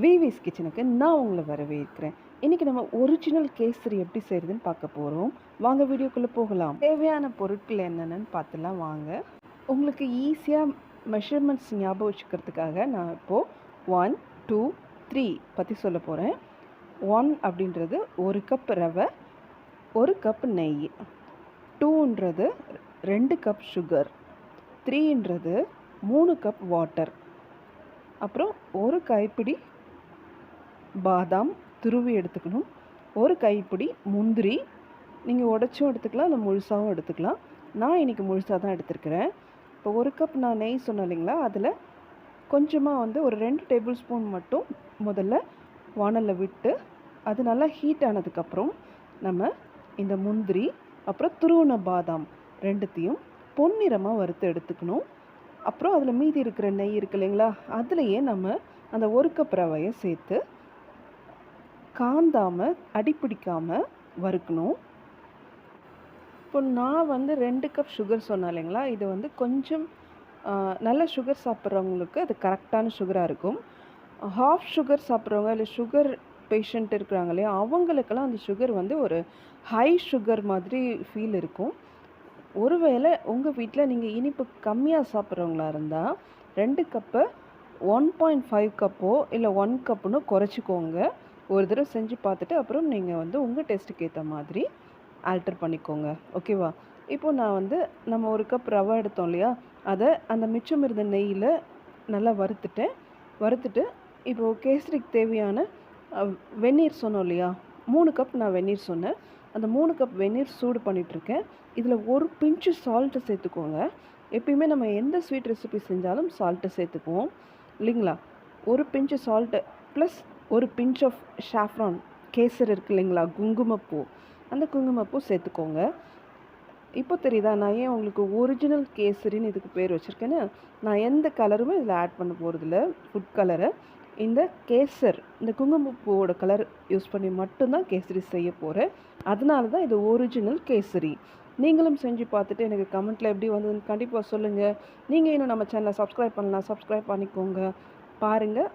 விவிஸ் கிச்சனுக்கு நான் உங்களை வரவேற்கிறேன். இன்றைக்கி நம்ம ஒரிஜினல் கேசரி எப்படி செய்கிறதுன்னு பார்க்க போகிறோம். வாங்க வீடியோக்குள்ளே போகலாம். தேவையான பொருட்கள் என்னென்னு பார்த்துலாம் வாங்க. உங்களுக்கு ஈஸியாக மெஷர்மெண்ட்ஸ் ஞாபகம் வச்சுக்கிறதுக்காக நான் இப்போது 1, 2, 3 பற்றி சொல்ல போகிறேன். 1 அப்படின்றது 1 கப் ரவை, 1 கப் நெய். 2ன்றது 2 கப் சுகர். 3ன்றது 3 cup water. அப்புறம் ஒரு கைப்பிடி பாதாம் துருவி எடுத்துக்கணும். ஒரு கைப்பிடி முந்திரி, நீங்கள் உடைச்சும் எடுத்துக்கலாம், இல்லை முழுசாகவும் எடுத்துக்கலாம். நான் இன்றைக்கி முழுசாக தான் எடுத்துருக்கிறேன். இப்போ 1 கப் நான் நெய் சொன்னேன் இல்லைங்களா, அதில் கொஞ்சமாக ஒரு 2 டேபிள் ஸ்பூன் மட்டும் முதல்ல வானலில் விட்டு, அது நல்லா ஹீட் ஆனதுக்கப்புறம் நம்ம இந்த முந்திரி அப்புறம் துருவின பாதாம் ரெண்டுத்தையும் பொன்னிறமாக வறுத்து எடுத்துக்கணும். அப்புறம் அதில் மீதி இருக்கிற நெய் இருக்கு இல்லைங்களா, அதுலேயே நம்ம அந்த 1 கப் ரவையை சேர்த்து காந்தாமல் அடிப்பிடிக்காமல் வறுக்கணும். இப்போ நான் 2 கப் சுகர் சொன்னேன் இல்லைங்களா, இது கொஞ்சம் நல்ல சுகர் சாப்பிட்றவங்களுக்கு அது கரெக்டான சுகராக இருக்கும். ஹாஃப் சுகர் சாப்பிட்றவங்க இல்லை சுகர் பேஷண்ட் இருக்கிறாங்க இல்லையா, அவங்களுக்கெல்லாம் அந்த சுகர் ஒரு ஹை சுகர் மாதிரி ஃபீல் இருக்கும். ஒருவேளை உங்கள் வீட்டில் நீங்கள் இனிப்பு கம்மியாக சாப்பிட்றவங்களா இருந்தால் 2 கப்பை 1.5 கப்போ இல்லை 1 கப்புன்னு குறைச்சிக்கோங்க. ஒரு தடவை செஞ்சு பார்த்துட்டு அப்புறம் நீங்கள் உங்கள் டேஸ்ட்டுக்கு ஏற்ற மாதிரி ஆல்டர் பண்ணிக்கோங்க. ஓகேவா? இப்போது நான் நம்ம 1 கப் ரவை எடுத்தோம் இல்லையா, அதை அந்த மிச்சம் இருந்த நெய்யில் நல்லா வறுத்துட்டு இப்போது கேசரிக்கு தேவையான வெந்நீர் சொன்னோம் இல்லையா, 3 கப் நான் வெந்நீர் சொன்னேன். அந்த 3 கப் வெந்நீர் சூடு பண்ணிகிட்ருக்கேன். இதில் ஒரு பிஞ்சு சால்ட்டு சேர்த்துக்கோங்க. எப்பயுமே நம்ம எந்த ஸ்வீட் ரெசிபி செஞ்சாலும் சால்ட்டு சேர்த்துக்குவோம் இல்லைங்களா. ஒரு பிஞ்சு சால்ட்டு ப்ளஸ் ஒரு பிஞ்ச் ஆஃப் ஷாஃப்ரான், கேசர் இருக்குது இல்லைங்களா, குங்குமப்பூ, அந்த குங்குமப்பூ சேர்த்துக்கோங்க. இப்போ தெரியுதா நான் ஏன் உங்களுக்கு ஒரிஜினல் கேசரின்னு இதுக்கு பேர் வச்சுருக்கேன்னு? நான் எந்த கலருமே இதில் ஆட் பண்ண போகிறதில்ல, ஃபுட் கலரை. இந்த கேசர், இந்த குங்குமப்பூவோட கலர் யூஸ் பண்ணி மட்டும்தான் கேசரி செய்ய போகிறேன். அதனால தான் இது ஒரிஜினல் கேசரி. நீங்களும் செஞ்சு பார்த்துட்டு எனக்கு கமெண்ட்டில் எப்படி வந்ததுன்னு கண்டிப்பாக சொல்லுங்கள். நீங்கள் இன்னும் நம்ம சேனலை சப்ஸ்கிரைப் பண்ணலாம், சப்ஸ்கிரைப் பண்ணிக்கோங்க. பாருங்கள்,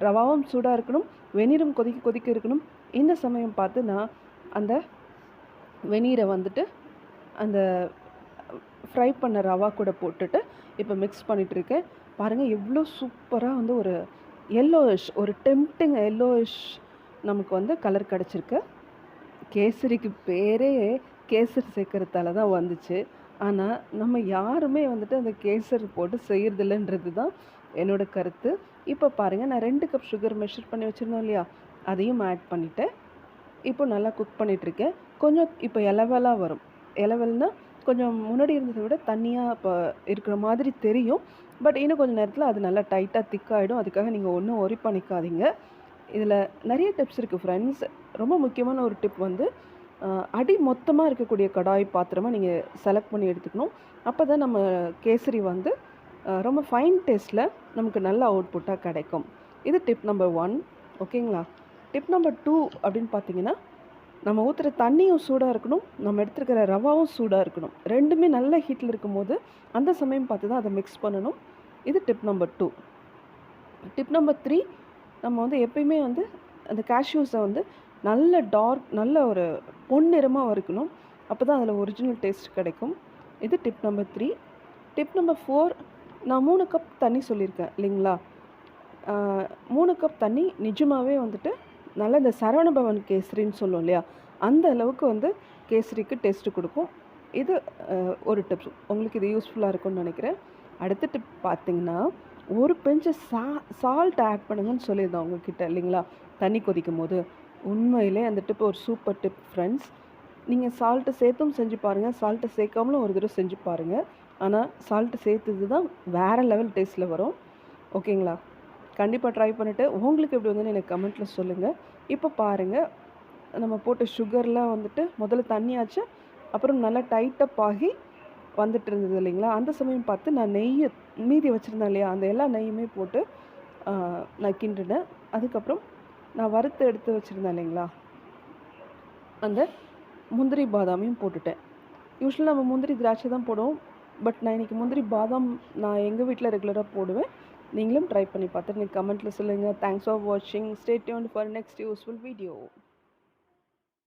ரவாவும் சூடாக இருக்கணும், வெந்நீரும் கொதிக்க இருக்கணும். இந்த சமயம் பார்த்து நான் அந்த வெந்நீரை அந்த ஃப்ரை பண்ண ரவா கூட போட்டுட்டு இப்போ மிக்ஸ் பண்ணிகிட்ருக்கேன். பாருங்கள் எவ்வளோ சூப்பராக ஒரு எல்லோயிஷ், ஒரு டெம்ப்டிங் எல்லோயிஷ் நமக்கு கலர் கிடச்சிருக்கு. கேசரிக்கு பேரே கேசரி சேர்க்கறதால தான் வந்துச்சு. ஆனால் நம்ம யாருமே அந்த கேசரி போட்டு செய்கிறதில்லன்றது தான் என்னோடய கருத்து. இப்போ பாருங்கள், நான் 2 கப் சுகர் மெஷர் பண்ணி வச்சுருந்தோம் இல்லையா, அதையும் ஆட் பண்ணிவிட்டேன். இப்போ நல்லா குக் பண்ணிகிட்ருக்கேன். கொஞ்சம் இப்போ இலவலாக வரும். இலவல்னா கொஞ்சம் முன்னாடி இருந்ததை விட தண்ணியாக இப்போ இருக்கிற மாதிரி தெரியும். பட் இன்னும் கொஞ்சம் நேரத்தில் அது நல்லா டைட்டாக திக்காகிடும். அதுக்காக நீங்கள் ஒன்றும் ஒரி பண்ணிக்காதீங்க. இதில் நிறைய டிப்ஸ் இருக்குது ஃப்ரெண்ட்ஸ். ரொம்ப முக்கியமான ஒரு டிப் அடி மொத்தமாக இருக்கக்கூடிய கடாய் பாத்திரமாக நீங்கள் செலக்ட் பண்ணி எடுத்துக்கணும். அப்போ தான் நம்ம கேசரி ரொம்ப ஃபைன் டேஸ்ட்டில் நமக்கு நல்ல அவுட்புட்டாக கிடைக்கும். இது டிப் நம்பர் 1. ஓகேங்களா? டிப் நம்பர் 2 அப்படின்னு பார்த்தீங்கன்னா, நம்ம ஊற்றுற தண்ணியும் சூடாக இருக்கணும், நம்ம எடுத்துருக்கிற ரவாவும் சூடாக இருக்கணும். ரெண்டுமே நல்ல ஹீட்டில் இருக்கும்போது அந்த சமயம் பார்த்து தான் அதை மிக்ஸ் பண்ணணும். இது டிப் நம்பர் 2. டிப் நம்பர் 3, நம்ம எப்பயுமே அந்த கேஷ்யூஸை நல்ல டார்க், நல்ல ஒரு பொன்னிறமாக வறுக்கணும். அப்போ தான் அதில் ஒரிஜினல் டேஸ்ட் கிடைக்கும். இது டிப் நம்பர் 3. டிப் நம்பர் 4, நான் 3 கப் தண்ணி சொல்லியிருக்கேன் இல்லைங்களா. 3 கப் தண்ணி நிஜமாகவே நல்லா இந்த சரவணபவன் கேசரின்னு சொல்லுவோம் இல்லையா, அந்த அளவுக்கு கேசரிக்கு டேஸ்ட்டு கொடுக்கும். இது ஒரு டிப்ஸ். உங்களுக்கு இது யூஸ்ஃபுல்லாக இருக்கும்னு நினைக்கிறேன். அடுத்த டிப் பார்த்திங்கன்னா, ஒரு பிஞ்சு சால்ட் ஆட் பண்ணுங்கன்னு சொல்லியிருந்தேன் உங்ககிட்ட இல்லைங்களா, தண்ணி கொதிக்கும் போது. உண்மையிலே அந்த டிப் ஒரு சூப்பர் டிப் ஃப்ரெண்ட்ஸ். நீங்கள் சால்ட்டு சேர்த்தும் செஞ்சு பாருங்கள், சால்ட்டு சேர்க்காமலும் ஒரு தடவை செஞ்சு பாருங்கள். ஆனால் சால்ட்டு சேர்த்தது தான் வேறு லெவல் டேஸ்ட்டில் வரும். ஓகேங்களா? கண்டிப்பாக ட்ரை பண்ணிவிட்டு உங்களுக்கு எப்படி எனக்கு கமெண்ட்டில் சொல்லுங்கள். இப்போ பாருங்கள், நம்ம போட்ட சுகர்லாம் முதல்ல தண்ணியாச்சு, அப்புறம் நல்லா டைட்டப் ஆகி இருந்தது இல்லைங்களா. அந்த சமயம் பார்த்து நான் நெய்யை மீதி வச்சுருந்தேன் இல்லையா, அந்த எல்லா நெய்யுமே போட்டு நான் கிண்டினேன். அதுக்கப்புறம் நான் வறுத்து எடுத்து வச்சுருந்தேன் இல்லைங்களா, அந்த முந்திரி பாதாமையும் போட்டுட்டேன். யூஸ்வலாக நம்ம முந்திரி திராட்சை தான் போடுவோம். பட் நான் இன்றைக்கி முந்திரி பாதாம் நான் எங்கள் வீட்டில் ரெகுலராக போடுவேன். நீங்களும் ட்ரை பண்ணி பார்த்துட்டு எனக்கு கமெண்ட்டில் சொல்லுங்கள். தேங்க்ஸ் ஃபார் வாட்சிங். Stay tuned for next useful video.